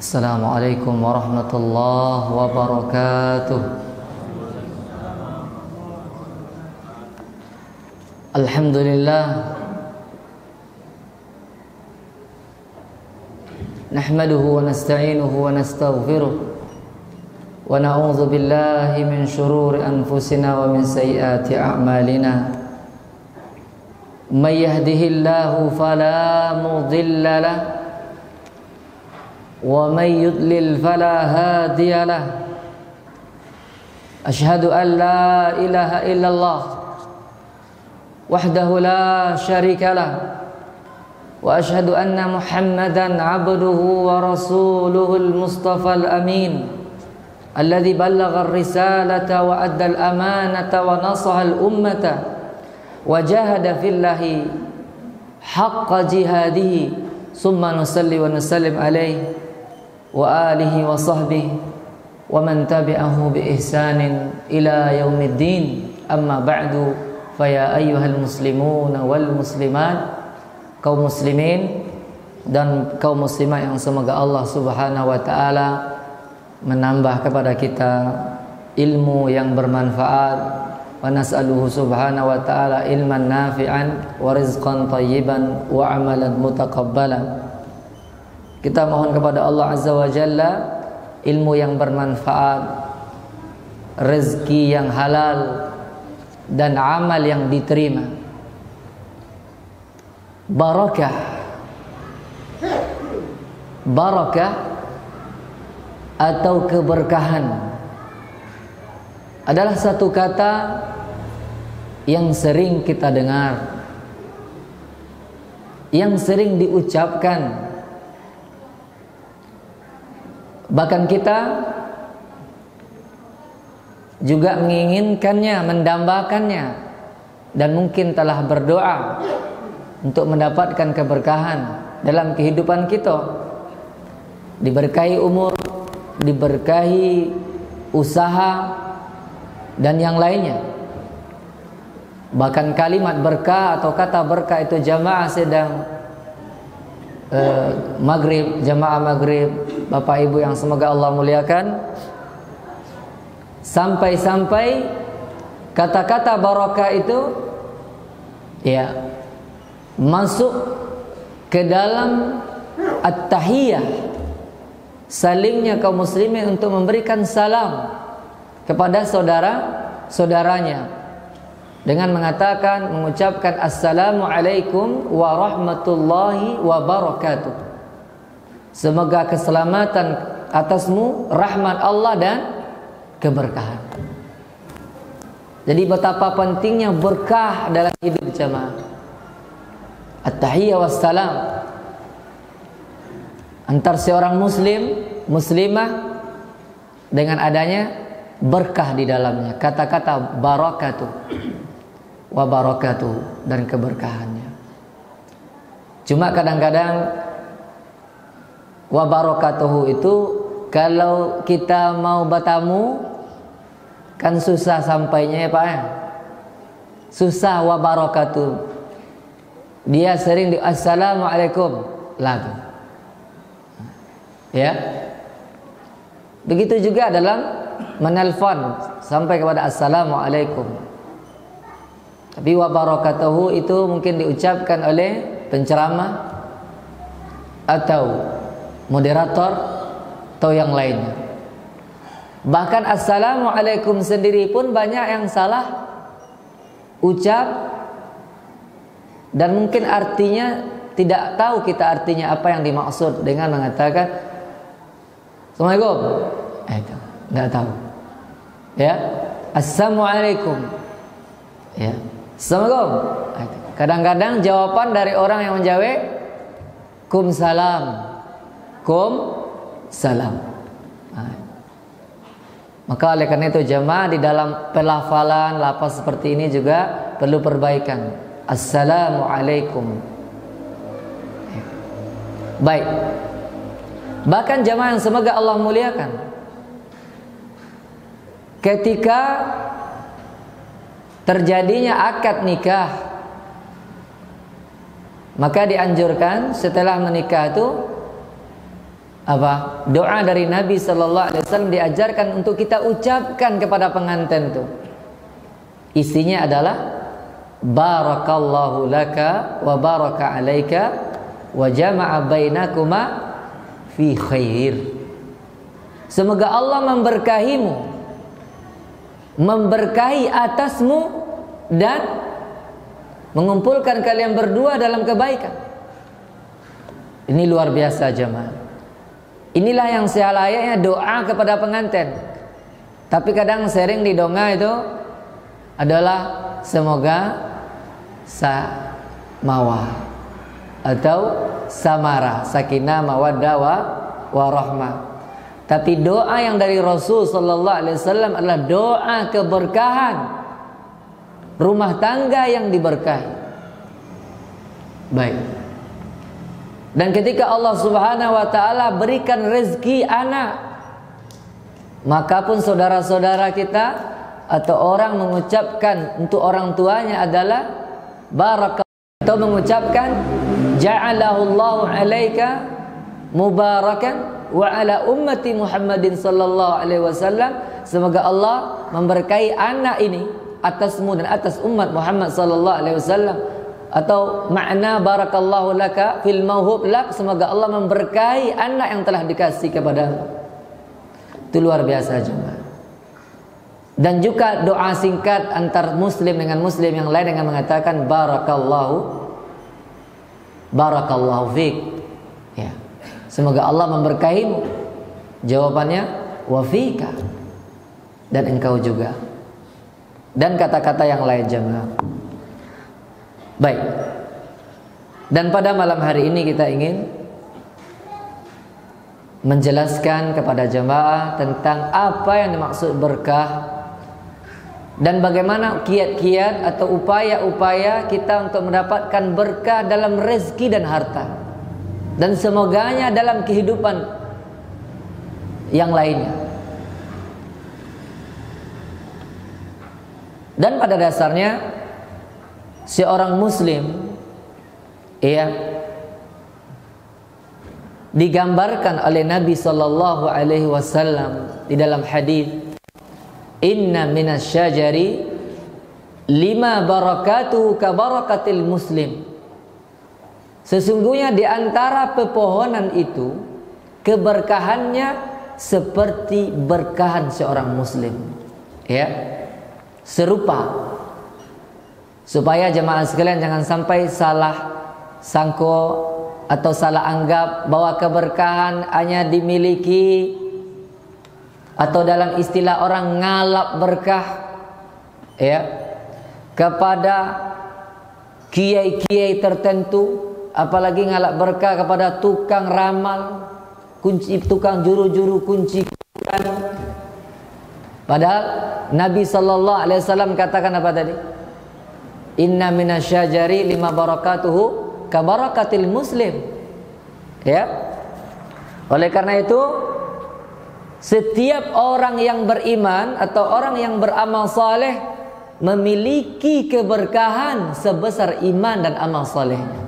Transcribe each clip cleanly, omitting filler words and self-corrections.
Assalamualaikum warahmatullahi wabarakatuh. Alhamdulillah, nahmaduhu wa nasta'inuhu wa nastaghfiruh wa na'udzu billahi min shururi anfusina wa min sayyiati a'malina. May yahdihillahu fala mudilla lahu wa may yudlil fala hadiya lahu. Asyhadu an la ilaha illallah wahdahu la syarika lah wa asyhadu anna Muhammadan abduhu wa rasuluhul mustafal amin alladzi ballagha ar-risalata wa adda al-amanata wa nasaha al-ummata wa jahada fillahi haqqa jihadihi summa nusalli wa nusallim alaihi wa alihi wa sahbihi wa man tabi'ahu bi ihsanin ila yaumiddin. Amma ba'du, faya ayyuhal muslimun wal muslimat, kaum muslimin dan kaum muslimat yang semoga Allah Subhanahu wa taala menambah kepada kita ilmu yang bermanfaat, wa nas'aluhu subhanahu wa ta'ala ilman nafi'an wa rizqan thayyiban wa amalan mutaqabbalan. Kita mohon kepada Allah Azza wa Jalla ilmu yang bermanfaat, rezeki yang halal, dan amal yang diterima. Barakah atau keberkahan adalah satu kata yang sering kita dengar, yang sering diucapkan. Bahkan kita juga menginginkannya, mendambakannya, dan mungkin telah berdoa untuk mendapatkan keberkahan dalam kehidupan kita. Diberkahi umur, diberkahi usaha, dan yang lainnya. Bahkan kalimat berkah atau kata berkah itu jamaah sedang maghrib, jamaah maghrib, Bapak Ibu yang semoga Allah muliakan, sampai-sampai kata-kata barakah itu masuk ke dalam at-tahiyah, salingnya kaum muslimin untuk memberikan salam kepada saudara-saudaranya dengan mengucapkan assalamualaikum warahmatullahi wabarakatuh. Semoga keselamatan atasmu, rahmat Allah dan keberkahan. Jadi betapa pentingnya berkah dalam hidup jamaah. At-tahiyyah wassalam antar seorang muslim, muslimah, dengan adanya berkah di dalamnya, kata-kata barakatuh wa barakatuh, dan keberkahannya. Cuma kadang-kadang wa barakatuh itu kalau kita mau bertamu kan susah sampainya ya Pak ya. Susah wa barakatuh. Dia sering di assalamualaikum lagi. Ya. Begitu juga dalam menelpon sampai kepada assalamualaikum. Tapi wa barakatuhu itu mungkin diucapkan oleh penceramah atau moderator atau yang lainnya. Bahkan assalamualaikum sendiri pun banyak yang salah ucap, dan mungkin artinya tidak tahu kita artinya apa yang dimaksud dengan mengatakan assalamualaikum. Itu tidak tahu. Ya, assalamualaikum. Ya, assalamualaikum. Kadang-kadang jawaban dari orang yang menjawab kum salam, kum salam. Maka oleh karena itu jamaah di dalam pelafalan lafaz seperti ini juga perlu perbaikan. Assalamualaikum. Baik. Bahkan jamaah yang semoga Allah muliakan, ketika terjadinya akad nikah, maka dianjurkan setelah menikah itu apa? Doa dari Nabi sallallahu alaihi wasallam diajarkan untuk kita ucapkan kepada pengantin itu. Isinya adalah barakallahu laka wa baraka alaika wa jama'a bainakuma fi khair. Semoga Allah memberkahimu, memberkahi atasmu, dan mengumpulkan kalian berdua dalam kebaikan. Ini luar biasa jemaah. Inilah yang selayaknya doa kepada pengantin. Tapi kadang sering di donga itu adalah semoga samawah atau samara, sakinah, mawaddah, warahmah. Tapi doa yang dari Rasul sallallahu alaihi wasallam adalah doa keberkahan, rumah tangga yang diberkahi. Baik. Dan ketika Allah Subhanahu wa taala berikan rezeki anak, maka pun saudara-saudara kita atau orang mengucapkan untuk orang tuanya adalah barakallahu, atau mengucapkan ja'alahu Allahu 'alaika mubarakan wa 'ala ummati Muhammadin sallallahu alaihi wasallam. Semoga Allah memberkahi anak ini atasmu dan atas umat Muhammad sallallahu alaihi wasallam. Atau makna barakallahu laka fil mauhub lak, semoga Allah memberkahi anak yang telah dikasih kepadamu. Itu luar biasa jemaah. Dan juga doa singkat antar muslim dengan muslim yang lain dengan mengatakan barakallahu fiik. Ya. Semoga Allah memberkahimu. Jawabannya wa fika, dan engkau juga. Dan kata-kata yang lain jemaah. Baik. Dan pada malam hari ini kita ingin menjelaskan kepada jemaah tentang apa yang dimaksud berkah dan bagaimana kiat-kiat atau upaya-upaya kita untuk mendapatkan berkah dalam rezeki dan harta, dan semoganya dalam kehidupan yang lainnya. Dan pada dasarnya seorang muslim digambarkan oleh Nabi sallallahu alaihi wasallam di dalam hadis, inna minasyajari lima barakatuhu ka barakatil muslim. Sesungguhnya di antara pepohonan itu keberkahannya seperti berkahan seorang muslim. Ya. Serupa. Supaya jemaah sekalian jangan sampai salah sangko atau salah anggap bahwa keberkahan hanya dimiliki atau dalam istilah orang ngalap berkah ya kepada kiai-kiai tertentu, apalagi ngalap berkah kepada tukang ramal, tukang juru-juru kunci. Padahal Nabi sallallahu alaihi wasallam katakan apa tadi? Inna minasyajari lima barakatuhu ka barakatil muslim. Ya. Oleh karena itu, setiap orang yang beriman atau orang yang beramal saleh memiliki keberkahan sebesar iman dan amal salehnya.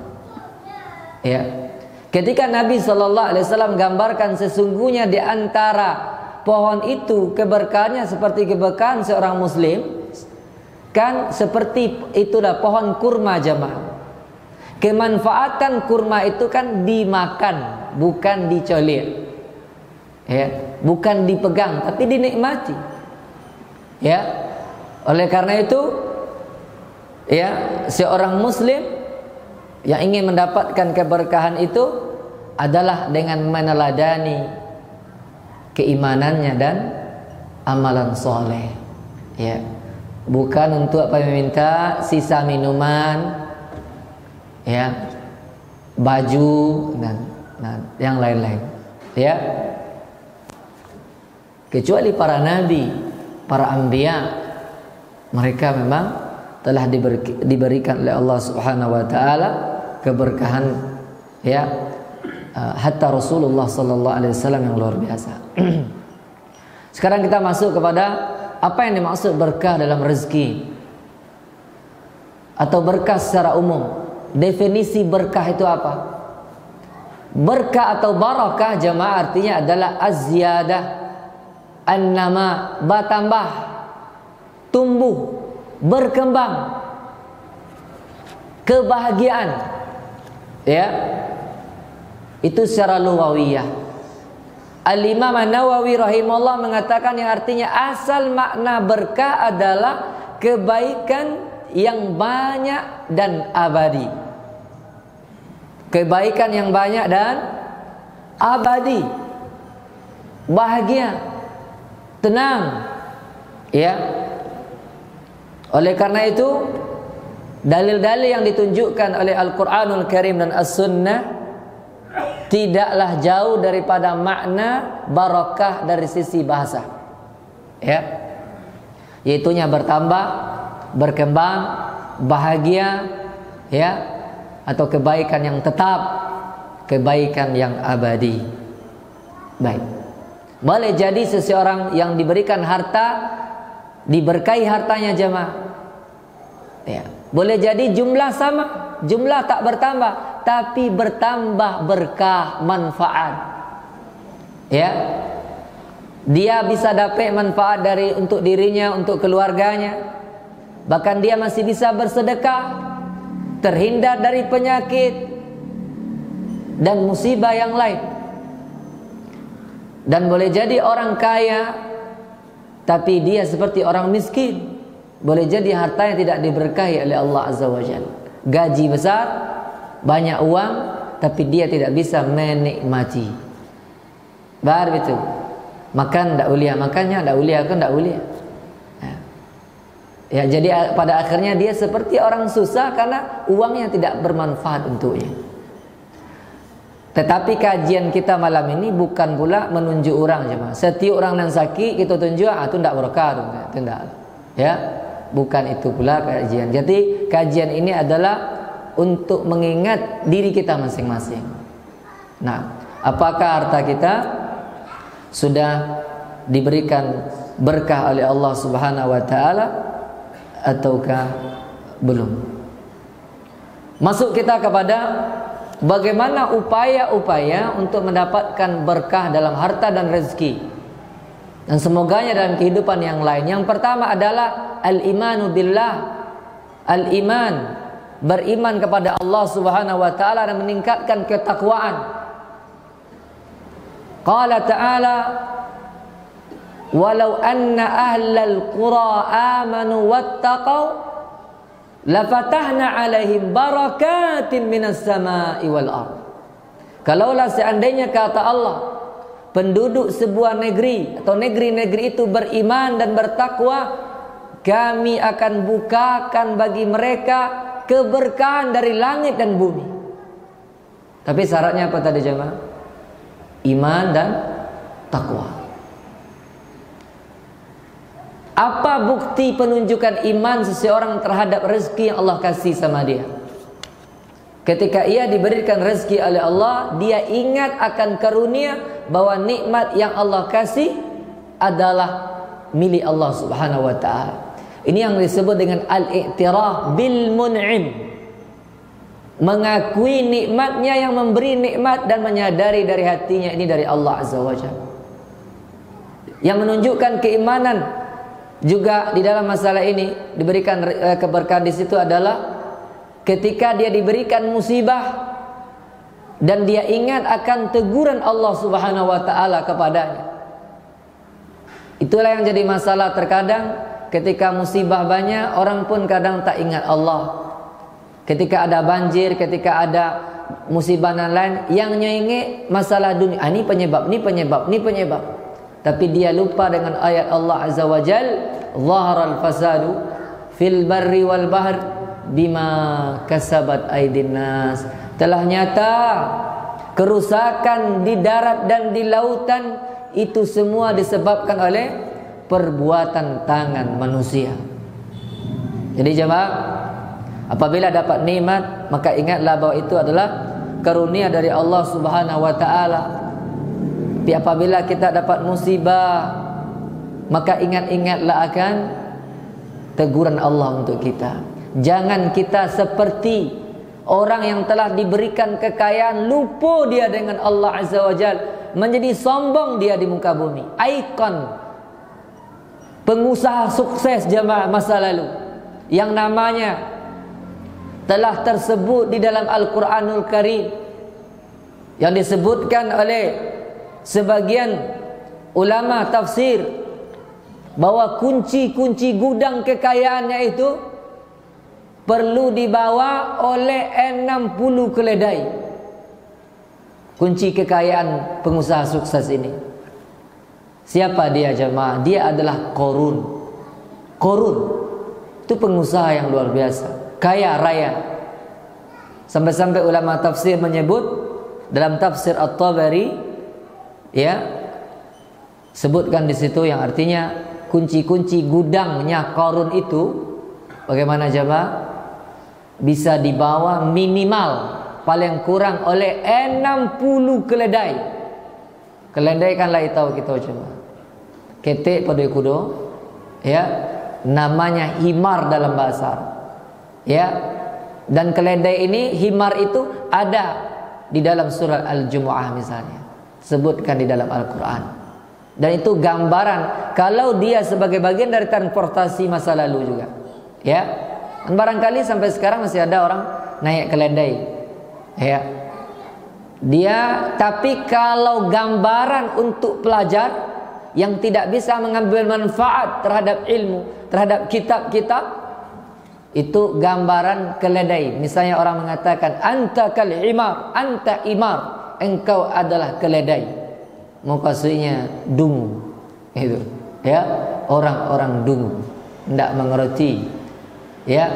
Ya. Ketika Nabi sallallahu alaihi wasallam gambarkan sesungguhnya di antara pohon itu keberkahannya seperti keberkahan seorang muslim, kan seperti itulah pohon kurma jemaah. Kemanfaatan kurma itu kan dimakan, bukan dicolir. Ya, bukan dipegang tapi dinikmati. Ya. Oleh karena itu ya, seorang muslim yang ingin mendapatkan keberkahan itu adalah dengan meneladani keimanannya dan amalan soleh. Ya. Bukan untuk apa meminta sisa minuman, ya, baju dan yang lain-lain, ya. Kecuali para nabi, para anbiya, mereka memang telah diberikan oleh Allah Subhanahu wa taala keberkahan, ya. Hatta Rasulullah sallallahu alaihi wasallam yang luar biasa. Sekarang kita masuk kepada apa yang dimaksud berkah dalam rezeki atau berkah secara umum. Definisi berkah itu apa? Berkah atau barakah jamaah artinya adalah az-ziyadah, an-nama, bertambah, tumbuh, berkembang, kebahagiaan. Ya. Itu secara lughawiyah. Al-Imam An-Nawawi rahimahullah mengatakan yang artinya asal makna berkah adalah kebaikan yang banyak dan abadi. Kebaikan yang banyak dan abadi. Bahagia, tenang. Ya. Oleh karena itu, dalil-dalil yang ditunjukkan oleh Al-Qur'anul Karim dan As-Sunnah tidaklah jauh daripada makna barakah dari sisi bahasa. Ya. Yaitunya bertambah, berkembang, bahagia, ya, atau kebaikan yang tetap, kebaikan yang abadi. Baik. Boleh jadi seseorang yang diberikan harta diberkahi hartanya jemaah. Ya. Boleh jadi jumlah sama, jumlah tak bertambah, tapi bertambah berkah, manfaat. Ya. Dia bisa dapat manfaat dari untuk dirinya, untuk keluarganya. Bahkan dia masih bisa bersedekah, terhindar dari penyakit dan musibah yang lain. Dan boleh jadi orang kaya tapi dia seperti orang miskin. Boleh jadi hartanya tidak diberkahi oleh Allah Azza wa Jalla. Gaji besar, banyak uang, tapi dia tidak bisa menikmati. Baru itu. Makan tidak ulia, makannya tidak ulia, kan tidak ulia. Ya, jadi pada akhirnya dia seperti orang susah karena uangnya tidak bermanfaat untuknya. Tetapi kajian kita malam ini bukan pula menunjuk orang jemaah. Setiap orang yang sakit kita tunjuk, itu tidak berkah, itu tidak. Ya, bukan itu pula kajian. Jadi kajian ini adalah untuk mengingat diri kita masing-masing. Nah, apakah harta kita sudah diberikan berkah oleh Allah Subhanahu wa taala ataukah belum? Masuk kita kepada bagaimana upaya-upaya untuk mendapatkan berkah dalam harta dan rezeki, dan semoganya dalam kehidupan yang lain. Yang pertama adalah al-imanu billah. Al-iman, beriman kepada Allah Subhanahu wa taala dan meningkatkan ketakwaan. Qala ta'ala, walau anna ahlal qura amanu wattaqau lafatahna alaihim barakatin minas sama'i wal ardh. Kalaulah seandainya kata Allah, penduduk sebuah negeri atau negeri-negeri itu beriman dan bertakwa, kami akan bukakan bagi mereka keberkahan dari langit dan bumi. Tapi syaratnya apa tadi jemaah? Iman dan takwa. Apa bukti penunjukan iman seseorang terhadap rezeki yang Allah kasih sama dia? Ketika ia diberikan rezeki oleh Allah, dia ingat akan karunia bahwa nikmat yang Allah kasih adalah milik Allah Subhanahu wa taala. Ini yang disebut dengan al-i'tiraf bil mun'im. Mengakui nikmatnya yang memberi nikmat dan menyadari dari hatinya ini dari Allah Azza wa Jalla. Yang menunjukkan keimanan juga di dalam masalah ini diberikan keberkahan di situ adalah ketika dia diberikan musibah dan dia ingat akan teguran Allah Subhanahu wa taala kepadanya. Itulah yang jadi masalah terkadang ketika musibah banyak, orang pun kadang tak ingat Allah. Ketika ada banjir, ketika ada musibah dan lain, yang ingat masalah dunia, ini penyebab, ini penyebab, ini penyebab. Tapi dia lupa dengan ayat Allah Azza wa Jal, zaharal fasadu fil barri wal bahr bima kasabat aydin nas. Telah nyata kerusakan di darat dan di lautan itu semua disebabkan oleh perbuatan tangan manusia. Jadi jemaah, apabila dapat nikmat, maka ingatlah bahwa itu adalah karunia dari Allah Subhanahu wa taala. Tapi apabila kita dapat musibah, maka ingat-ingatlah akan teguran Allah untuk kita. Jangan kita seperti Orang yang telah diberikan kekayaan lupa dia dengan Allah Azza wa Jalla, menjadi sombong dia di muka bumi. Ikon pengusaha sukses jemaah masa lalu yang namanya telah tersebut di dalam Al-Quranul Karim, yang disebutkan oleh sebagian ulama tafsir bahwa kunci-kunci gudang kekayaannya itu perlu dibawa oleh 60 keledai. Kunci kekayaan pengusaha sukses ini. Siapa dia jemaah? Dia adalah Qarun. Qarun itu pengusaha yang luar biasa, kaya raya. Sampai-sampai ulama tafsir menyebut dalam tafsir At-Tabari, ya, sebutkan di situ yang artinya kunci-kunci gudangnya Qarun itu bagaimana jemaah? Bisa dibawa minimal paling kurang oleh 60 keledai. Keledai kan lai tahu kita cuma ketek pada kudo, ya, namanya himar dalam bahasa Arab, ya. Dan keledai ini, himar itu ada di dalam surat Al-Jumu'ah misalnya, sebutkan di dalam Al-Quran. Dan itu gambaran kalau dia sebagai bagian dari transportasi masa lalu juga, ya. Dan barangkali sampai sekarang masih ada orang naik keledai, ya. Dia, tapi kalau gambaran untuk pelajar yang tidak bisa mengambil manfaat terhadap ilmu, terhadap kitab-kitab, itu gambaran keledai. Misalnya orang mengatakan anta kal himar, anta imar, engkau adalah keledai. Maksudnya dungu, itu, ya, orang-orang dungu, tidak mengerti, ya.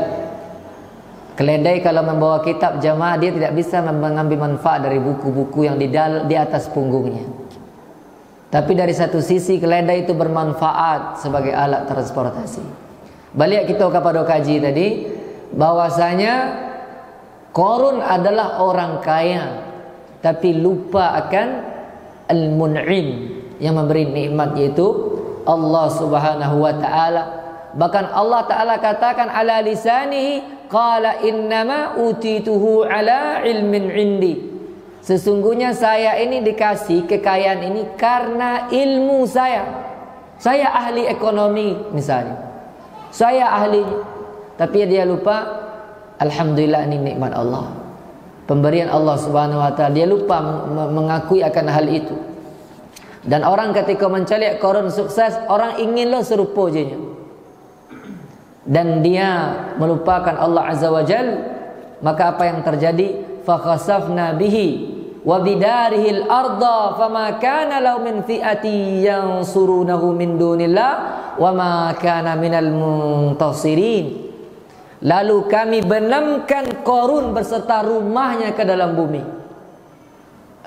Keledai kalau membawa kitab jamaah, dia tidak bisa mengambil manfaat dari buku-buku yang di atas punggungnya. Tapi dari satu sisi keledai itu bermanfaat sebagai alat transportasi. Balik kita kepada kaji tadi, bahwasanya Qarun adalah orang kaya tapi lupa akan Al-Mun'im yang memberi nikmat, yaitu Allah Subhanahu wa taala. Bahkan Allah taala katakan ala lisanihi qala innama utituhu ala ilmin indi. Sesungguhnya saya ini dikasih kekayaan ini karena ilmu saya. Saya ahli ekonomi misalnya, saya ahlinya. Tapi dia lupa, alhamdulillah ini nikmat Allah, pemberian Allah Subhanahu wa taala. Dia lupa mengakui akan hal itu. Dan orang ketika mencari Qarun sukses, orang inginlah serupa je, dan dia melupakan Allah Azza wa Jal. Maka apa yang terjadi? Fakhasafna bihi wa bidarihil arda fama kana lahu min fi'ati yansurunahu min dunillah wa ma kana minal muntasirin. Lalu kami benamkan Qarun berserta rumahnya ke dalam bumi.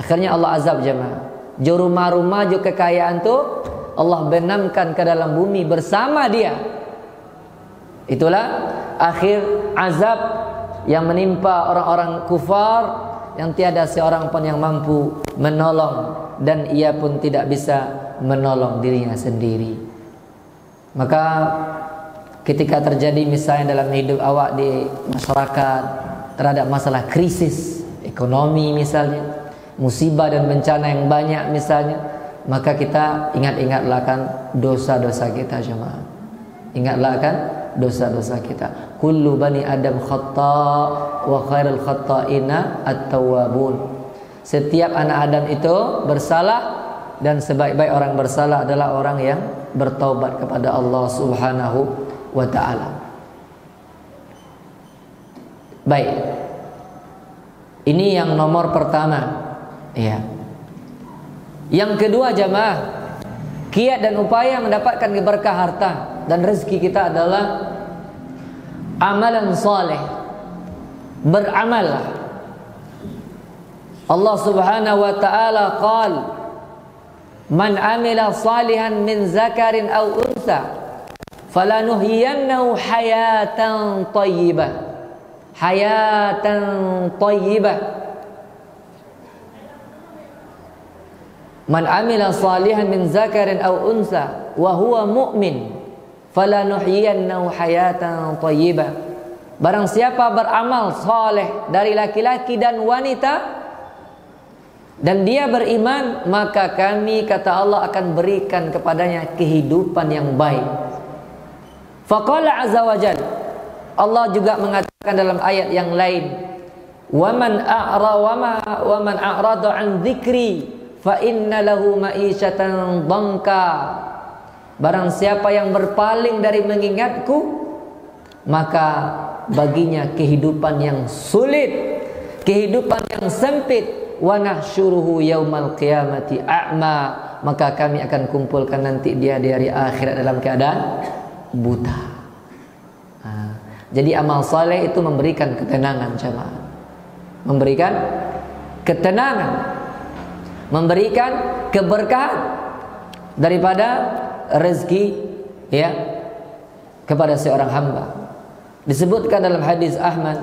Akhirnya Allah azab jemaah. Jo rumah-rumah, jo kekayaan tu Allah benamkan ke dalam bumi bersama dia. Itulah akhir azab yang menimpa orang-orang kufar, yang tiada seorang pun yang mampu menolong, dan ia pun tidak bisa menolong dirinya sendiri. Maka ketika terjadi misalnya dalam hidup awak di masyarakat terhadap masalah krisis ekonomi misalnya, musibah dan bencana yang banyak misalnya, maka kita ingat-ingatlah kan dosa-dosa kita jemaah. Ingatlah kan dosa-dosa kita. Kullu bani Adam khata' wa khairul khata'ina at-tawwabun. Setiap anak Adam itu bersalah, dan sebaik-baik orang bersalah adalah orang yang bertaubat kepada Allah Subhanahu wa ta'ala. Baik, ini yang nomor pertama, ya. Yang kedua jamaah, kiat dan upaya mendapatkan berkah harta dan rezeki kita adalah amalan saleh. Beramal. Allah Subhanahu wa ta'ala qala, man amila salihan min zakarin aw unsa falanuhyiyannahu hayatan thayyibah. Hayatan thayyibah. Man amila salihan min zakarin aw unsa wa huwa mu'min falanuhyiyannahu hayatan thayyibah. Barang siapa beramal saleh dari laki-laki dan wanita dan dia beriman, maka kami, kata Allah, akan berikan kepadanya kehidupan yang baik. Faqala azza wa jalla, Allah juga mengatakan dalam ayat yang lain, "Waman a'rada an dzikri fa inna lahu ma'isyatan dhanka." Barang siapa yang berpaling dari mengingatku, maka baginya kehidupan yang sulit, kehidupan yang sempit. Wa nahsyuruhu yaumal qiyamati a'ma, maka kami akan kumpulkan nanti dia di hari akhirat dalam keadaan buta. Jadi amal saleh itu memberikan ketenangan, jemaah. Memberikan ketenangan, memberikan keberkahan daripada rezeki, ya, kepada seorang hamba. Disebutkan dalam hadis Ahmad,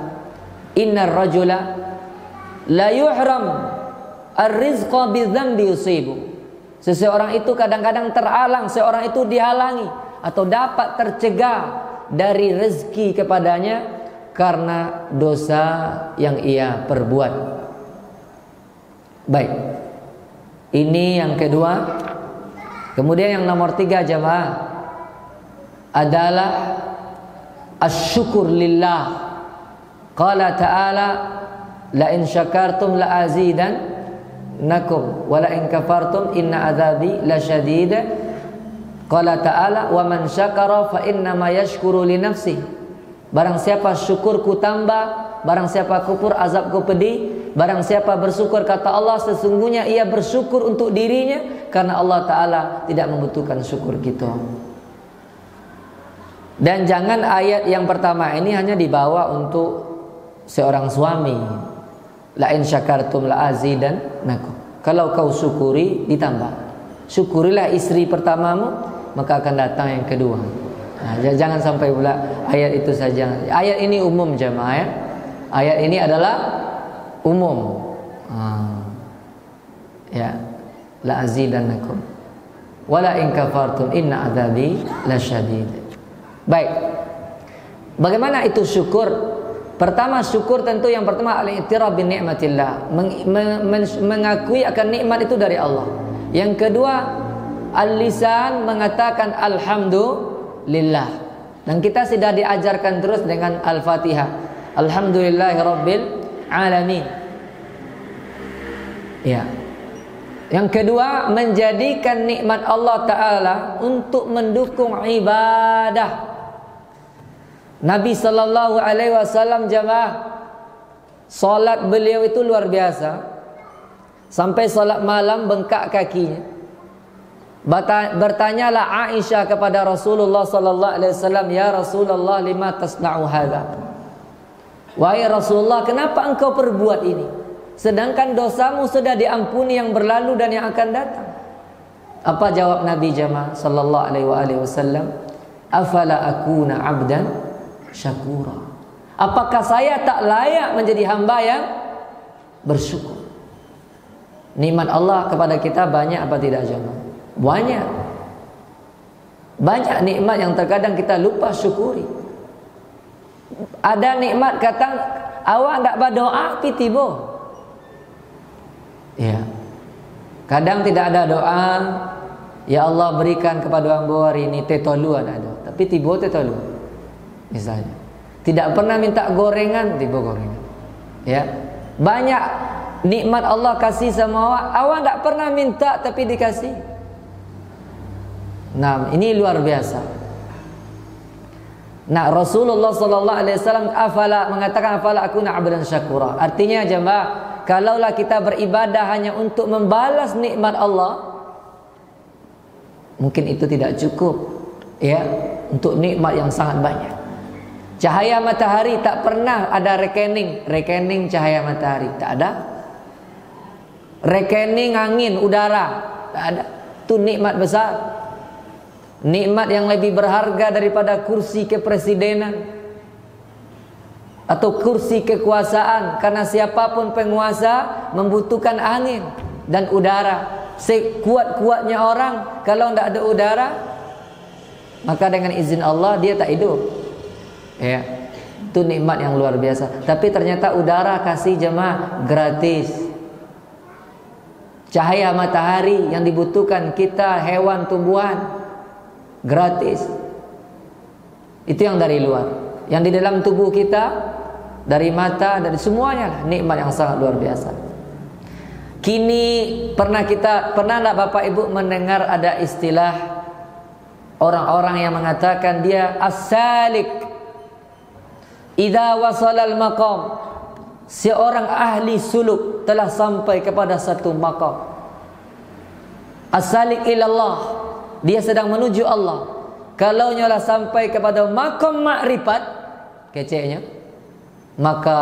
innar rajula la yuhram ar-rizqa bidzambi yusibu. Seseorang itu kadang-kadang terhalang, seorang itu dihalangi atau dapat tercegah dari rezeki kepadanya karena dosa yang ia perbuat. Baik, ini yang kedua. Kemudian yang nomor 3, jemaah, adalah asyukur lillah. Qala ta'ala, la in syakartum la azidannakum wa la in kafartum inna adzabi lasyadid. Qala ta'ala, wa man syakara fa innama yashkuru li nafsihi. Barang siapa syukurku tambah, barang siapa kufur azabku pedih. Barang siapa bersyukur, kata Allah, sesungguhnya ia bersyukur untuk dirinya, karena Allah Ta'ala tidak membutuhkan syukur kita. Dan jangan ayat yang pertama ini hanya dibawa untuk seorang suami. La in syakartum la azidannakum. Kalau kau syukuri, ditambah. Syukurilah istri pertamamu, maka akan datang yang kedua. Nah, jangan sampai pula ayat itu saja. Ayat ini umum, jemaah, ya. Ayat ini adalah umum. Ya, la azidannakum wala in kafartum inna adzabi lasyadid. Baik. Bagaimana itu syukur? Pertama, syukur tentu yang pertama al-i'tiraf bi ni'matillah, mengakui akan nikmat itu dari Allah. Yang kedua, al-lisan mengatakan alhamdulillah. Dan kita sudah diajarkan terus dengan Al-Fatihah. Alhamdulillahirabbil alamin. Ya. Yang kedua, menjadikan nikmat Allah Ta'ala untuk mendukung ibadah. Nabi sallallahu alaihi wasallam, jemaah, salat beliau itu luar biasa. Sampai salat malam bengkak kakinya. Bertanyalah Aisyah kepada Rasulullah sallallahu alaihi wasallam, "Ya Rasulullah, lima tasna'u hadza?" Wahai Rasulullah, kenapa engkau perbuat ini? Sedangkan dosamu sudah diampuni yang berlalu dan yang akan datang. Apa jawab Nabi jemaah sallallahu alaihi wasallam? Afala akuna 'abdan syakura. Apakah saya tak layak menjadi hamba yang bersyukur? Nikmat Allah kepada kita banyak apa tidak, jemaah? Banyak. Banyak nikmat yang terkadang kita lupa syukuri. Ada nikmat kata awak tak berdoa pi tiba. Ya. Kadang tidak ada doa, ya Allah berikan kepada hamba hari ini tetolu ada. Tapi tiba tetolu. Misalnya, tidak pernah minta gorengan, tiba gorengan. Ya. Banyak nikmat Allah kasih sama awak tak pernah minta tapi dikasih. Nah, ini luar biasa. Nah, Rasulullah sallallahu alaihi wasallam mengatakan afala akuna 'abdan syakura. Artinya jemaah, kalaulah kita beribadah hanya untuk membalas nikmat Allah, mungkin itu tidak cukup, ya, untuk nikmat yang sangat banyak. Cahaya matahari tak pernah ada rekening cahaya matahari, tak ada. Rekening angin, udara, tak ada. Itu nikmat besar. Nikmat yang lebih berharga daripada kursi kepresidenan atau kursi kekuasaan, karena siapapun penguasa membutuhkan angin dan udara. Sekuat-kuatnya orang, kalau tidak ada udara, maka dengan izin Allah dia tak hidup. Ya. Itu nikmat yang luar biasa. Tapi ternyata udara kasih jemaah gratis. Cahaya matahari yang dibutuhkan kita hewan tumbuhan gratis. Itu yang dari luar. Yang di dalam tubuh kita, dari mata, dari semuanya nikmat yang sangat luar biasa. Kini pernah enggak Bapak Ibu mendengar ada istilah orang-orang yang mengatakan dia as-salik idza wasala al-maqam, seorang ahli suluk telah sampai kepada satu maqam. As-salik ilallah, dia sedang menuju Allah. Kalau nyolah sampai kepada maqam makrifat, keceknya, maka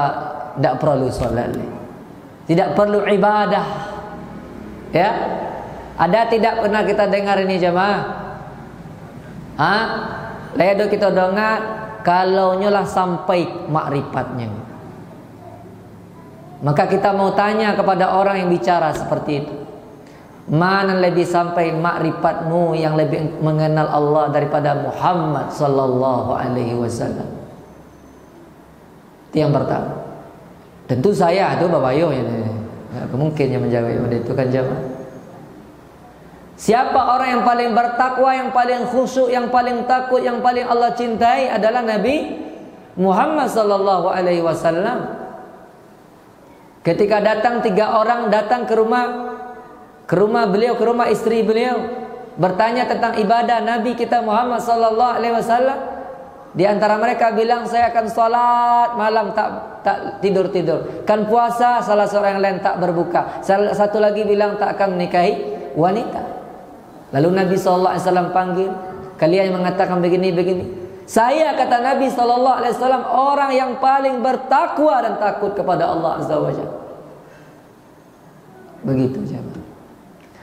tidak perlu salat, tidak perlu ibadah. Ya, ada tidak pernah kita dengar ini jemaah? Ledo kita dengar kalau nyolah sampai makrifatnya. Maka kita mau tanya kepada orang yang bicara seperti itu, mana lebih sampai makrifatmu yang lebih mengenal Allah daripada Muhammad sallallahu alaihi wasallam? Itu yang pertama. Tentu saya itu Bapak Yo ini. Mungkin yang menjawab itu kan jawab. Siapa orang yang paling bertakwa, yang paling khusyuk, yang paling takut, yang paling Allah cintai adalah Nabi Muhammad sallallahu alaihi wasallam. Ketika datang 3 orang datang ke rumah beliau, ke rumah istri beliau, bertanya tentang ibadah Nabi kita Muhammad sallallahu alaihi wasallam. Di antara mereka bilang, saya akan salat malam tak tidur-tidur, kan puasa, salah seorang yang lain tak berbuka, salah satu lagi bilang tak akan menikahi wanita. Lalu Nabi sallallahu alaihi wasallam panggil, kalian yang mengatakan begini-begini, saya kata Nabi sallallahu alaihi wasallam orang yang paling bertakwa dan takut kepada Allah azza wajalla. Begitu jemaah.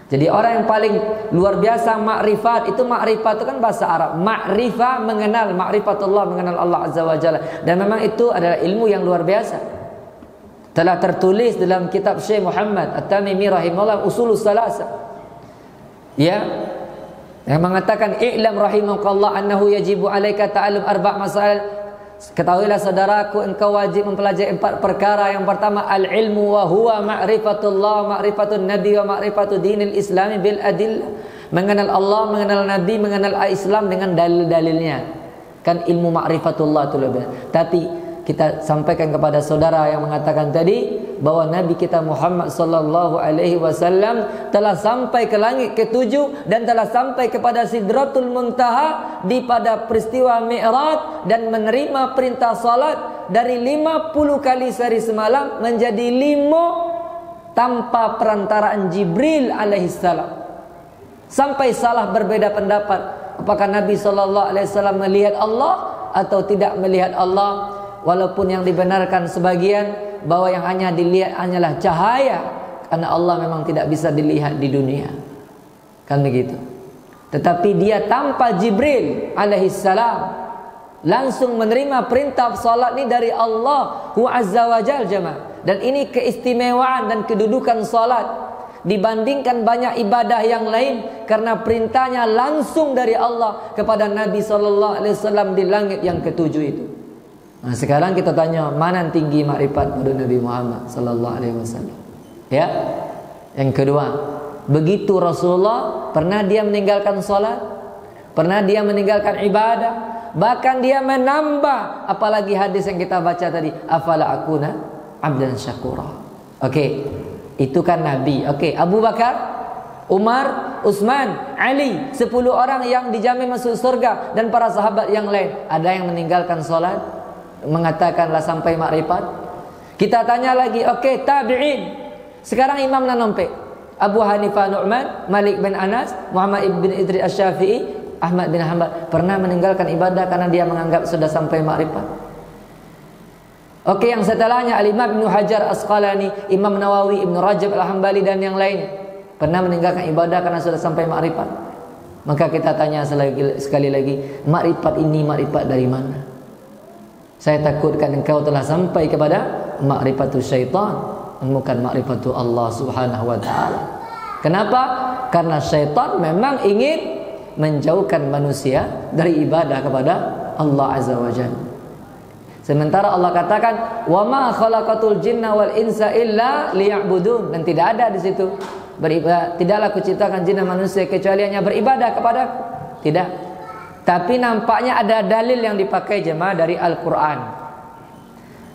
Jadi orang yang paling luar biasa makrifat, itu makrifat itu kan bahasa Arab. Makrifah mengenal, makrifatullah mengenal Allah azza wajalla. Dan memang itu adalah ilmu yang luar biasa. Telah tertulis dalam kitab Syekh Muhammad At-Tamimi rahimahullah Usulus Salasa. Ya. Yang mengatakan i'lam rahimakallah annahu yajibu 'alaika ta'allum 4 masail. Ketahuilah saudaraku, engkau wajib mempelajari 4 perkara. Yang pertama, al-ilmu wa huwa ma'rifatullah, ma'rifatun nabi wa ma'rifatu dinil islami bil adillah. Mengenal Allah, mengenal Nabi, mengenal Islam dengan dalil-dalilnya. Kan ilmu ma'rifatullah itu lebih. Tapi kita sampaikan kepada saudara yang mengatakan tadi bahwa Nabi kita Muhammad sallallahu alaihi wasallam telah sampai ke langit ke-7 dan telah sampai kepada Sidratul Muntaha di pada peristiwa Mi'raj dan menerima perintah salat dari 50 kali sehari semalam menjadi 5 tanpa perantaraan Jibril alaihissalam. Sampai salah berbeda pendapat apakah Nabi sallallahu alaihi wasallam melihat Allah atau tidak melihat Allah. Walaupun yang dibenarkan sebagian bahwa yang hanya dilihat hanyalah cahaya, karena Allah memang tidak bisa dilihat di dunia, kan begitu. Tetapi dia tanpa Jibril alaihissalam langsung menerima perintah salat ini dari Allah azza wa jalla jemaah. Dan ini keistimewaan dan kedudukan salat dibandingkan banyak ibadah yang lain, karena perintahnya langsung dari Allah kepada Nabi sallallahu alaihi wasallam di langit yang ke-7 itu. Nah, sekarang kita tanya, mana tinggi makrifat pada Nabi Muhammad sallallahu alaihi wasallam? Ya. Yang kedua, begitu Rasulullah pernah dia meninggalkan salat, pernah dia meninggalkan ibadah, bahkan dia menambah, apalagi hadis yang kita baca tadi, afala akuna abdan syakura. Oke, itu kan Nabi. Oke, Abu Bakar, Umar, Utsman, Ali, 10 orang yang dijamin masuk surga dan para sahabat yang lain, ada yang meninggalkan salat, mengatakanlah sampai makrifat. Kita tanya lagi, oke, tabi'in. Sekarang imam nanompe, Abu Hanifah Nu'man, Malik bin Anas, Muhammad ibn Idris Asy-Syafi'i, Ahmad bin Hanbal pernah meninggalkan ibadah karena dia menganggap sudah sampai makrifat. Oke, yang setelahnya Al-Imam Ibnu Hajar Asqalani, Imam Nawawi, Ibnu Rajab Al-Hambali dan yang lain pernah meninggalkan ibadah karena sudah sampai makrifat. Maka kita tanya sekali lagi, makrifat ini makrifat dari mana? Saya takutkan engkau telah sampai kepada makrifatu syaitan, bukan makrifatu Allah subhanahu wa ta'ala. Kenapa? Karena syaitan memang ingin menjauhkan manusia dari ibadah kepada Allah azza wa jalla. Sementara Allah katakan, "Wa ma khalaqatul jinna wal insa illa liya'budun." Dan tidak ada di situ beribadah, tidaklah kuciptakan jin dan manusia kecuali hanya beribadah kepadaku. Tidak. Tapi nampaknya ada dalil yang dipakai jemaah dari Al-Qur'an.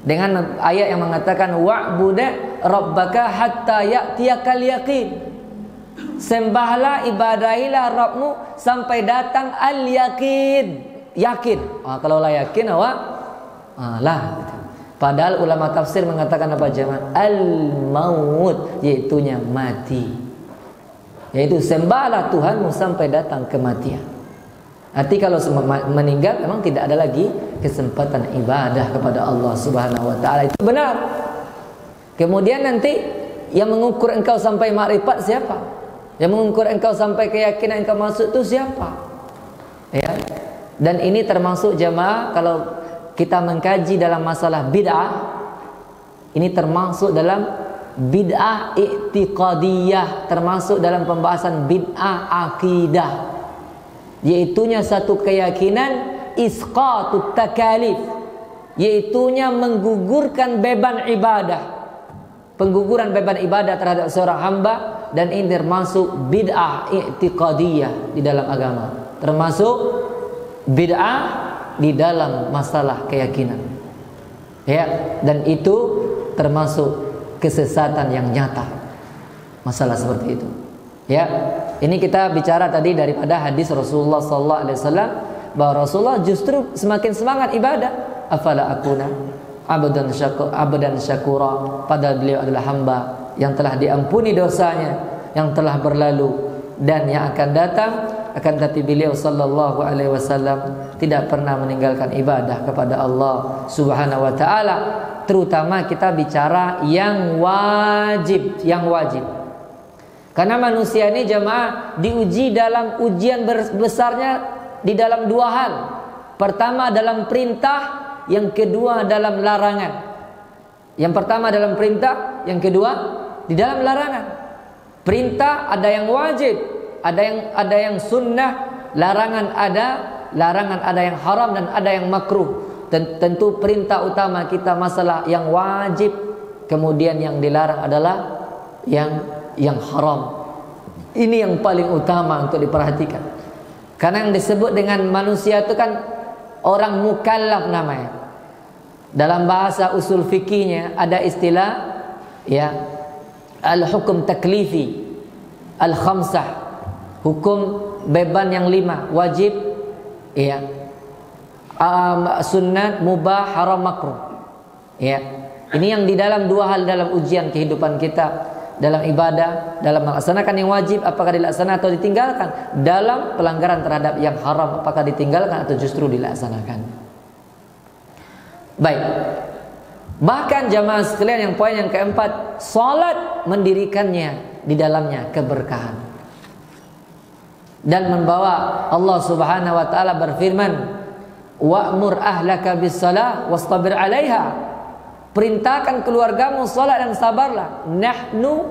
Dengan ayat yang mengatakan, "Wa'bud rabbaka hatta ya'tiyakal yaqin." Sembahlah, ibadahilah Rabbmu sampai datang al-yaqin. Yakin. Kalau lah yakin lah. Padahal ulama tafsir mengatakan apa jemaah? Al-maut, yaitunya mati. Yaitu sembahlah Tuhanmu sampai datang kematian. Arti kalau meninggal memang tidak ada lagi kesempatan ibadah kepada Allah Subhanahu wa taala. Itu benar. Kemudian nanti yang mengukur engkau sampai makrifat siapa? Yang mengukur engkau sampai keyakinan engkau masuk itu siapa? Ya. Dan ini termasuk jemaah kalau kita mengkaji dalam masalah bid'ah, ini termasuk dalam bid'ah i'tiqadiyah, termasuk dalam pembahasan bid'ah akidah, yaitunya satu keyakinan isqatut takalif, yaitunya menggugurkan beban ibadah, pengguguran beban ibadah terhadap seorang hamba. Dan ini termasuk bid'ah i'tiqadiyah di dalam agama, termasuk bid'ah di dalam masalah keyakinan, ya, dan itu termasuk kesesatan yang nyata, masalah seperti itu, ya. Ini kita bicara tadi daripada hadis Rasulullah SAW, bahwa Rasulullah justru semakin semangat ibadah. Afala akuna abdan syakura, padahal beliau adalah hamba yang telah diampuni dosanya, yang telah berlalu dan yang akan datang. Akan tetapi beliau sallallahu alaihi wasallam tidak pernah meninggalkan ibadah kepada Allah Subhanahu wa taala, terutama kita bicara yang wajib, Karena manusia ini jemaah diuji dalam ujian besarnya di dalam dua hal. Pertama dalam perintah, yang kedua dalam larangan. Yang pertama dalam perintah, yang kedua di dalam larangan. Perintah ada yang wajib, ada yang sunnah, larangan ada yang haram dan ada yang makruh. Dan tentu perintah utama kita masalah yang wajib, kemudian yang dilarang adalah yang haram. Ini yang paling utama untuk diperhatikan. Karena yang disebut dengan manusia itu kan orang mukallaf namanya. Dalam bahasa usul fikihnya ada istilah, ya, al-hukum taklifi al-khamsah, hukum beban yang 5, wajib, ya, sunnat, mubah, haram, makruh, ya. Ini yang di dalam dua hal dalam ujian kehidupan kita, dalam ibadah, dalam melaksanakan yang wajib apakah dilaksanakan atau ditinggalkan, dalam pelanggaran terhadap yang haram apakah ditinggalkan atau justru dilaksanakan. Baik. Bahkan jamaah sekalian, yang poin yang keempat, salat mendirikannya di dalamnya keberkahan. Dan membawa Allah Subhanahu wa taala berfirman, "Wa'mur ahlaka bis-shalah wastabir 'alaiha." Perintahkan keluargamu salat dan sabarlah. Nahnu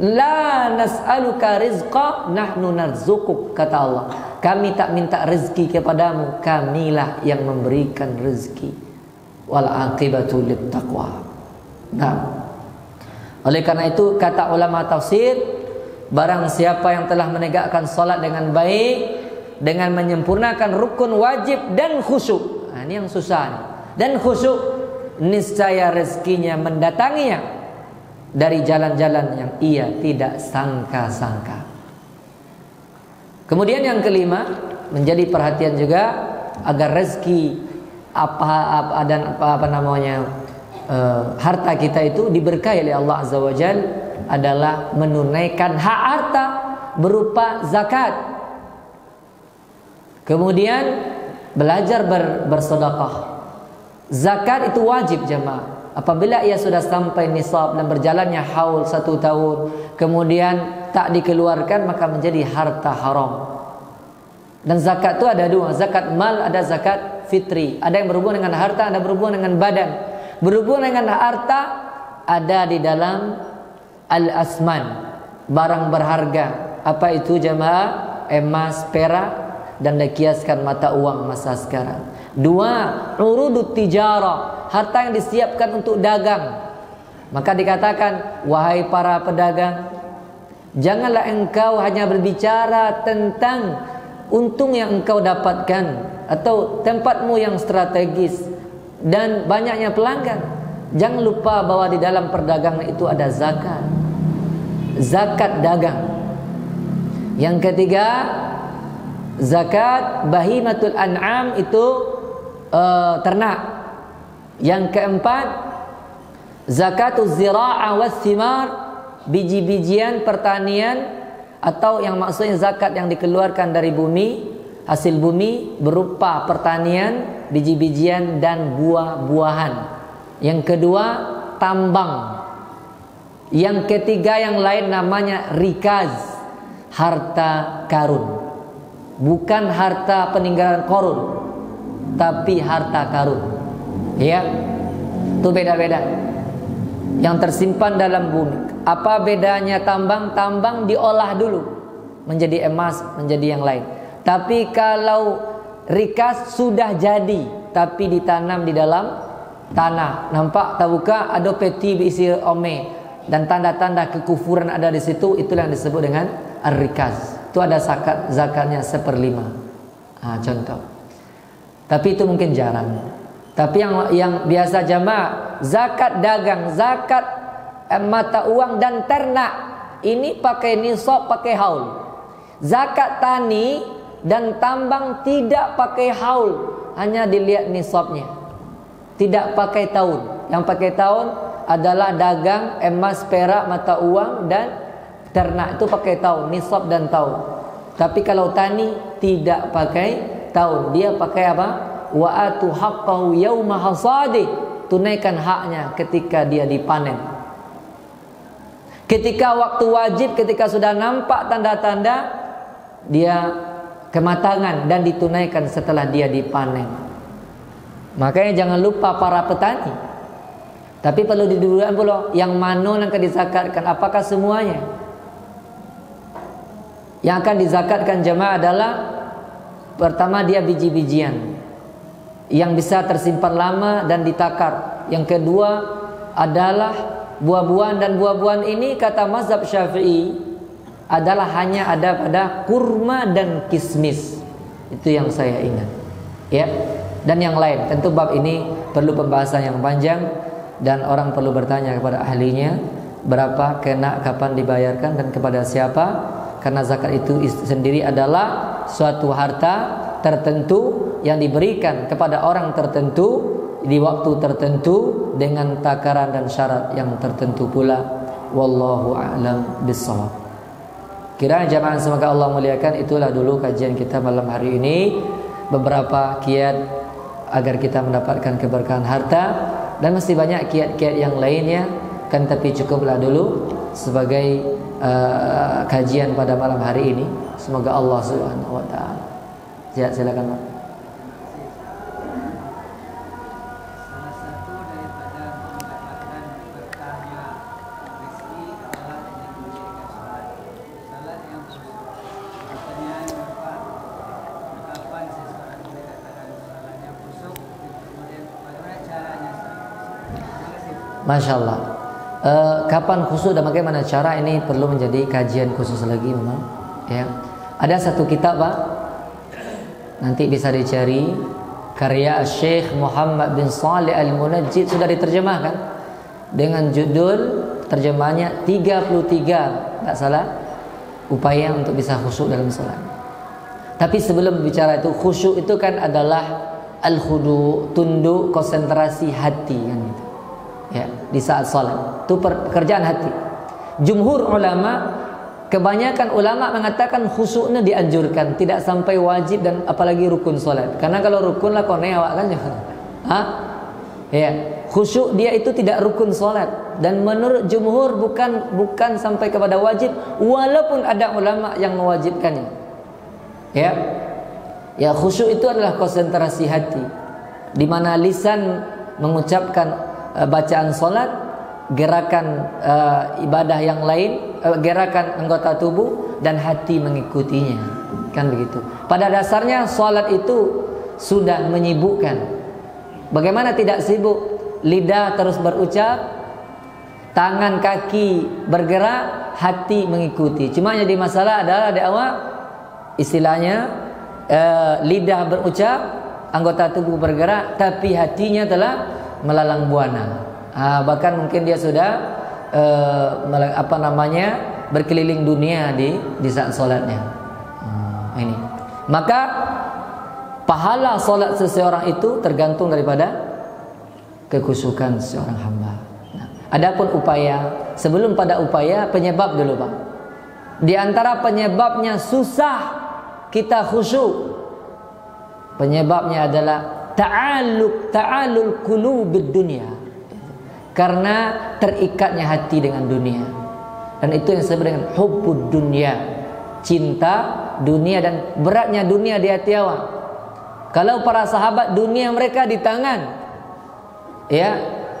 la nas'aluka rizqa, nahnu narzuquk, kata Allah. Kami tak minta rezeki kepadamu, kamilah yang memberikan rezeki. Wal aqibatu littaqwa. Nah, oleh karena itu kata ulama tafsir, barang siapa yang telah menegakkan salat dengan baik, dengan menyempurnakan rukun wajib dan khusyuk. Nah, ini yang susah nih. Dan khusyuk, niscaya rezekinya mendatanginya dari jalan-jalan yang ia tidak sangka-sangka. Kemudian yang kelima, menjadi perhatian juga agar rezeki harta kita itu diberkahi oleh Allah Azza wa Jalla adalah menunaikan hak harta berupa zakat. Kemudian belajar bersedekah. Zakat itu wajib jemaah. Apabila ia sudah sampai nisab dan berjalannya haul 1 tahun, kemudian tak dikeluarkan, maka menjadi harta haram. Dan zakat itu ada dua, zakat mal, ada zakat fitri. Ada yang berhubungan dengan harta, ada berhubungan dengan badan. Berhubungan dengan harta ada di dalam al-asman, barang berharga. Apa itu jemaah? Emas, perak, dan dikiaskan mata uang masa sekarang. Dua, urudut tijarah, harta yang disiapkan untuk dagang. Maka dikatakan, wahai para pedagang, janganlah engkau hanya berbicara tentang untung yang engkau dapatkan atau tempatmu yang strategis dan banyaknya pelanggan. Jangan lupa bahwa di dalam perdagangan itu ada zakat. Zakat dagang. Yang ketiga, zakat bahimatul an'am, itu ternak. Yang keempat, zakatuz zira'ah was thimar, biji-bijian pertanian, atau yang maksudnya zakat yang dikeluarkan dari bumi, hasil bumi berupa pertanian, biji-bijian dan buah-buahan. Yang kedua, tambang. Yang ketiga yang lain namanya rikaz, harta karun. Bukan harta peninggalan korun, tapi harta karun. Ya, itu beda-beda. Yang tersimpan dalam bumi. Apa bedanya tambang? Tambang diolah dulu menjadi emas, menjadi yang lain. Tapi kalau rikaz sudah jadi, tapi ditanam di dalam tanah. Nampak tak buka ada peti berisi ome dan tanda-tanda kekufuran ada di situ. Itulah yang disebut dengan ar-rikaz. Itu ada zakatnya 1/5. Contoh. Tapi itu mungkin jarang. Tapi yang biasa jamaah, zakat dagang, zakat mata uang dan ternak, ini pakai nisab, pakai haul. Zakat tani dan tambang tidak pakai haul, hanya dilihat nisabnya. Tidak pakai tahun. Yang pakai tahun adalah dagang, emas, perak, mata uang dan ternak, itu pakai tahun, nisab dan tahun. Tapi kalau tani tidak pakai tahun, dia pakai apa? Wa atu haqqahu yauma hasadi, tunaikan haknya ketika dia dipanen. Ketika waktu wajib, ketika sudah nampak tanda-tanda dia kematangan, dan ditunaikan setelah dia dipanen. Makanya jangan lupa para petani. Tapi perlu didulukan pula, yang mana yang akan dizakatkan, apakah semuanya? Yang akan dizakatkan jemaah adalah, pertama dia biji-bijian yang bisa tersimpan lama dan ditakar. Yang kedua adalah buah-buahan, dan buah-buahan ini kata mazhab Syafi'i adalah hanya ada pada kurma dan kismis. Itu yang saya ingat. Ya. Dan yang lain, tentu bab ini perlu pembahasan yang panjang dan orang perlu bertanya kepada ahlinya, berapa, kena, kapan dibayarkan dan kepada siapa. Karena zakat itu sendiri adalah suatu harta tertentu yang diberikan kepada orang tertentu di waktu tertentu dengan takaran dan syarat yang tertentu pula. Wallahu a'lam bissawab. Kiranya jamaah semoga Allah muliakan. Itulah dulu kajian kita malam hari ini, beberapa kiat agar kita mendapatkan keberkahan harta, dan masih banyak kiat-kiat yang lainnya, kan, tapi cukuplah dulu sebagai kajian pada malam hari ini. Semoga Allah Subhanahu wa taala. Ya, silakan Pak. Salah satu daripada mendapatkan berkahnya rezeki adalah dengan mendirikan salat. Salat yang khusyuk. Pertanyaan Bapak, kapan seseorang boleh katakan salat yang khusyuk, kemudian bagaimana caranya salat? Terima kasih. Masya Allah. Kapan khusyuk dan bagaimana cara, ini perlu menjadi kajian khusus lagi memang. Ya. Ada satu kitab Pak, nanti bisa dicari, karya Syekh Muhammad bin Shalih Al-Munajjid, sudah diterjemahkan dengan judul, terjemahannya 33, tak salah, upaya untuk bisa khusyuk dalam salat. Tapi sebelum bicara itu, khusyuk itu kan adalah al-khudu, tunduk, konsentrasi hati kan gitu. Ya, di saat salat itu pekerjaan hati. Jumhur ulama, kebanyakan ulama mengatakan khusyuknya dianjurkan, tidak sampai wajib dan apalagi rukun salat. Karena kalau rukun lah kone awak kan jangan. Ya, khusyuk dia itu tidak rukun salat, dan menurut jumhur bukan sampai kepada wajib, walaupun ada ulama yang mewajibkannya. Ya. Ya, khusyuk itu adalah konsentrasi hati, di mana lisan mengucapkan bacaan salat, gerakan ibadah yang lain, gerakan anggota tubuh, dan hati mengikutinya. kan begitu. Pada dasarnya salat itu sudah menyibukkan. Bagaimana tidak sibuk? Lidah terus berucap, tangan kaki bergerak, hati mengikuti. Cuma jadi masalah adalah di awal istilahnya lidah berucap, anggota tubuh bergerak, tapi hatinya telah melalang buana. Bahkan mungkin dia sudah berkeliling dunia di saat solatnya. Ini. Maka pahala solat seseorang itu tergantung daripada kekhusyukan seorang hamba. Adapun upaya, sebelum pada upaya, penyebab dulu Pak. Di antara penyebabnya susah kita khusyuk, penyebabnya adalah ta'alul qulubid dunya, karena terikatnya hati dengan dunia. Dan itu yang disebut dengan hubbud dunya, cinta dunia dan beratnya dunia di hati awak. Kalau para sahabat dunia mereka di tangan, ya,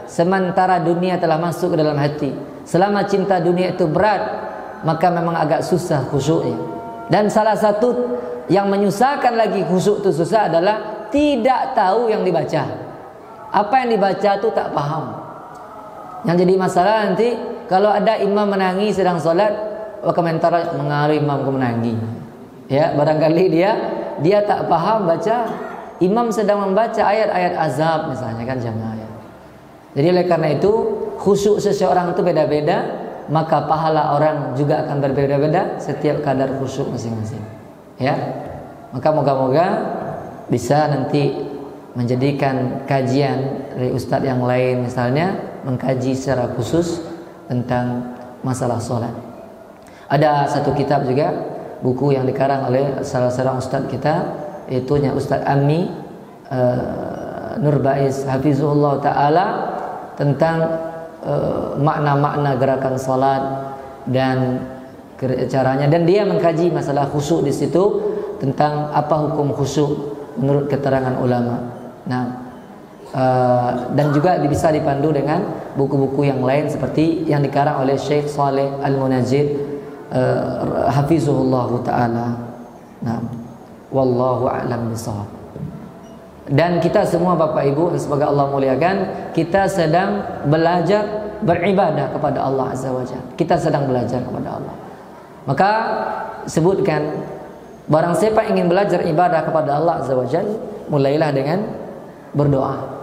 sementara dunia telah masuk ke dalam hati. Selama cinta dunia itu berat, maka memang agak susah khusyuknya. Dan salah satu yang menyusahkan lagi khusyuk itu susah adalah tidak tahu yang dibaca. Apa yang dibaca itu tak paham. Yang jadi masalah nanti kalau ada imam menangis sedang solat, komentar mengaruh imam ke menangis. Ya, barangkali dia tak paham baca. Imam sedang membaca ayat-ayat azab misalnya kan jamaah ya. Jadi oleh karena itu khusyuk seseorang itu beda-beda, maka pahala orang juga akan berbeda-beda setiap kadar khusyuk masing-masing. Ya. Maka moga-moga bisa nanti menjadikan kajian dari ustadz yang lain misalnya mengkaji secara khusus tentang masalah sholat. Ada satu kitab juga, buku yang dikarang oleh salah seorang ustadz kita, yaitu Ustadz Ammi Nurbais Hafizullah Ta'ala, tentang makna-makna gerakan salat dan caranya, dan dia mengkaji masalah khusyuk di situ, tentang apa hukum khusyuk menurut keterangan ulama. Dan juga bisa dipandu dengan buku-buku yang lain seperti yang dikarang oleh Syekh Saleh Al-Munajjid Hafizullah Ta'ala. Wallahu a'lam bishawab. Dan kita semua Bapak Ibu, semoga Allah muliakan, kita sedang belajar beribadah kepada Allah Azza wa Jalla. Kita sedang belajar kepada Allah. Maka sebutkan, barang siapa ingin belajar ibadah kepada Allah Azza wa Jalla, mulailah dengan berdoa.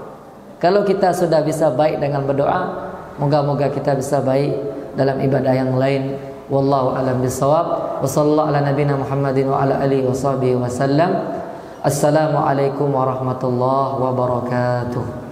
Kalau kita sudah bisa baik dengan berdoa, moga-moga kita bisa baik dalam ibadah yang lain. Wallahu a'lam bishawab. Wa sallallahu ala nabiyina Muhammadin wa ala alihi washabihi wasallam. Assalamualaikum warahmatullahi wabarakatuh.